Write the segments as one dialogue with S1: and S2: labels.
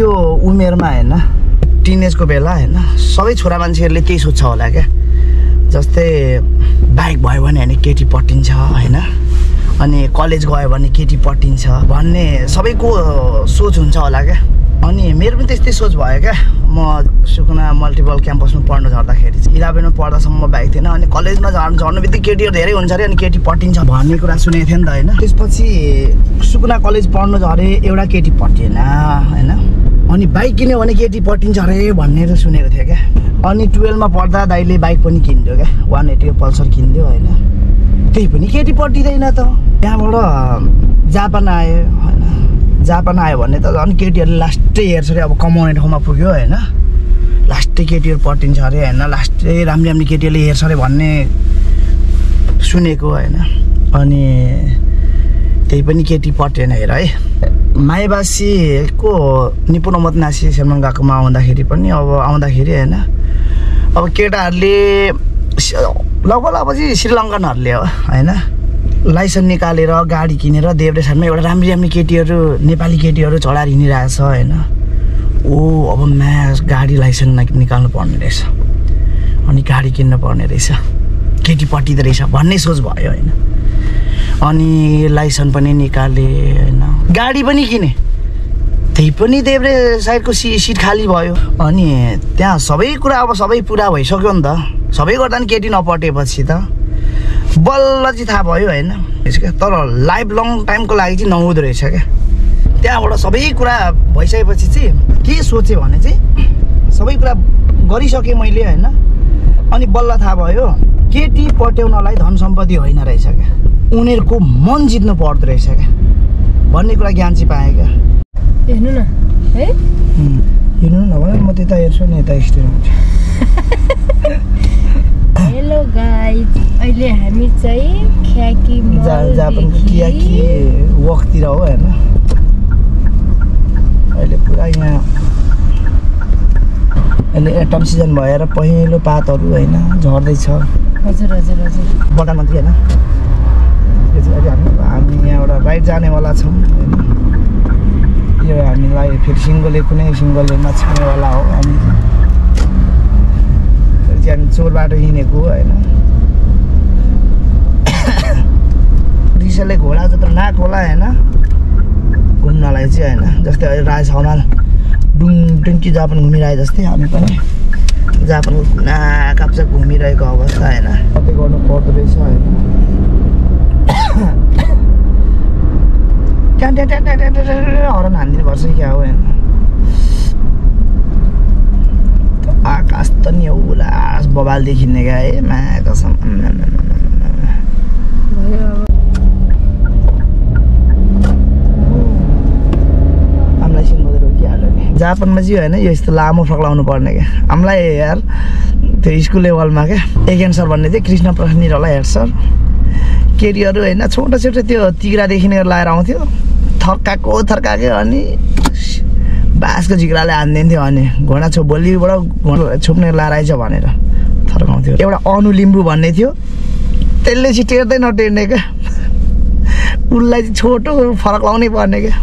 S1: त्यो उमेरमा हैन टिनेजको बेला हैन सबै छोरा मान्छेहरूले त्यही सोच्छ होला क्या जस्तै बाइक भयो भने हैन केटी पटिन्छ हैन अनि कलेज गयो भने केटी पटिन्छ भन्ने सबैको सोच हुन्छ होला क्या अनि मेरो पनि त्यस्तै सोच भयो क्या म सुकुना मल्टिपल क्याम्पसमा पढ्न झर्दाखेरि 11 मा पढ्दासम्म बाइक थिएन अनि कलेजमा झर्नु बित्तिकै केटीहरू धेरै हुन्छ अरे अनि केटी पटिन्छ भन्ने कुरा सुनेको थिएँ नि त हैन त्यसपछि सुकुना कलेज पढ्न झरे एउटा केटी पटिएन हैन अनि बाइक किन्यो भने केटी पटिन्छ अरे भन्ने सुनेको थिएँ क्या अनि 12 मा पढ्दा दाइले बाइक पनि किन्दियो क्या 180 पल्सर किन्दियो हैन त्यही पनि केटी पटिदैन त त्यहाँबाट जापान आयो हैन जापान आयो भने त अनि केटीहरूले लास्टै हेर्छ अरे अब कमाउने ठाउँमा पुग्यो हैन लास्टै केटीहरू पटिन्छ अरे हैन लास्टै राम्रो केटीहरूले हेर्छ अरे भन्ने सुनेको हैन अनि त्यही पनि केटी पटेन हेर है माइबासीको निपुण अमतनासी सेमन गएकोमा आउँदाखेरि पनि अब आउँदाखेरि हैन अब केटाहरूले लगभग चाहिँ श्रीलङ्कनहरूले हो हैन लाइसेन्स निकालेर गाडी किनेर देब्रे साइडमा एउटा राम्रो केटीहरू नेपाली केटीहरू चढाएर हिँडिरहेछ हैन ओ अब गाडी लाइसेन्स निकाल्नु पर्ने रहेछ अनि गाडी किन्न पर्ने रहेछ केटी पटिँदो रहेछ भन्ने सोच भयो हैन अनि लाइसेन्स पनि निकाले हैन गाडी पनि किने त्यही पनि देब्रे साइडको सिट खाली भयो अनि त्यहाँ सबै कुरा अब सबै पुरा भइसक्यो नि त सबै गर्दा नि केटी नपटेपछि त बल्ल चाहिँ थाहा भयो हैन तर लाइफ लङ टाइमको लागि चाहिँ नहुँदो रहेछ क्या त्यहाँबाट सबै कुरा भइसकेपछि चाहिँ के सोचेँ भने चाहिँ सबै कुरा गरिसकेँ मैले हैन अनि बल्ल थाहा भयो केटी पट्याउनलाई धन सम्पत्ति होइन रहेछ क्या उनीहरूको मन जित्नु पर्दो रहेछ क्या भन्ने कुरा ज्ञान चाहिँ पाएँ क्या
S2: हेर्नु न है
S1: हेर्नु न भने म त्यता हेर्छु नि यता स्टुडेन्ट
S2: हेलो गाइज अहिले हामी चाहिँ ख्याकी
S1: जापानको कियाकी वकतिर हो हैन अहिले पुरा यहाँ अहिले एटम सिजन भएर पहिलो पातहरू हैन झर्दैछ
S2: हजुर हजुर हजुर
S1: बगानमन्त्री हैन यो चाहिँ हामी यहाँबाट राइड जानेवाला छौँ हैन यो हामीलाई फेरि सिङ्गोले कुनै सिङ्गोलेमा छिर्नेवाला हो हामी चाहिँ चोर बाटो हिँडेको हैन रिसले घोडा जत्रो नाक होला हैन घुम्नलाई चाहिँ हैन जस्तै अहिले राज हमाल डुङ्की जापान घुमिरहे जस्तै हामी पनि जापानको कुना काप्चा घुमिरहेको अवस्था हैन कतै गर्नु पर्दो रहेछ हैन हरन हान्दिनु पर्छ क्या हो हैन आकाश त नि उलास बबाल देखिने क्या है मा कसम हामीलाई सिङ्गो रोकिहाल्यो नि जापानमा चाहिँ होइन यो यस्तो लामो फ्रक लाउनु पर्ने क्या हामीलाई यार त्यो स्कुल लेभलमा क्या एकेन सर भन्ने चाहिँ कृष्ण प्रसाद निरला हेड सर केटीहरू होइन छोटो छोटो त्यो तिग्रादेखि लगाएर आउँथ्यो थर्काकै अनि बाँसको झिक्राले हानिदिन्थ्यो अनि घोडा भोलिबाट छोप्ने लाएर आइज भनेर थर्काउँथ्यो एउटा अनु लिम्बू भन्ने थियो त्यसले चाहिँ टेर्दै नटेर्ने क्या उसलाई चाहिँ छोटो फरक लाउनै पर्ने क्या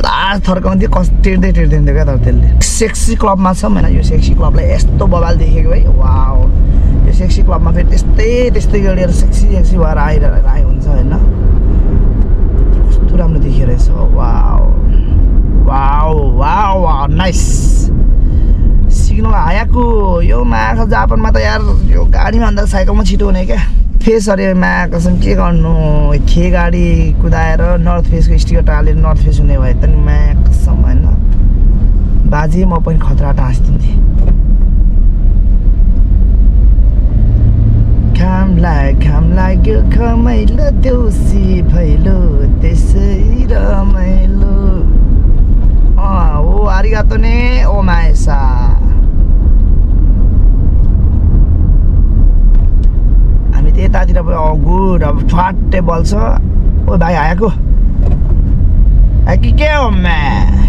S1: लास्ट थर्काउँथ्यो टेर्दै टेर्दैन थियो क्या तर त्यसले सेक्सी क्लबमा छ होइन यो सेक्सी क्लबलाई यस्तो बबाल देखेको है वाउ यो सेक्सी क्लबमा फेरि त्यस्तै गरेर सेक्सी भएर आइरहेको हुन्छ होइन कस्तो राम्रो देखियो रहेछ wow wow wow wow nice signal हायाको यो माखा जापानमा त यार यो गाडीमा भन्दा साइकलमा छिटो हुने क्या फेस अरे माकसम के गर्नु खे गाडी कुदाएर नर्थ फेसको स्टिकर टालेर नर्थ फेस हुने भए त नि माकसम होइन बाजे म पनि खतरा टाँसिदिन्थेँ घाम लाग्यो खमाइलो देउसी भैलो त्यसै रमाइलो ओ आरिगातो ने ओ माएसा हामी त्यतातिर गुड अब फाटे बल्छ ओ भाइ आएको के हो म्या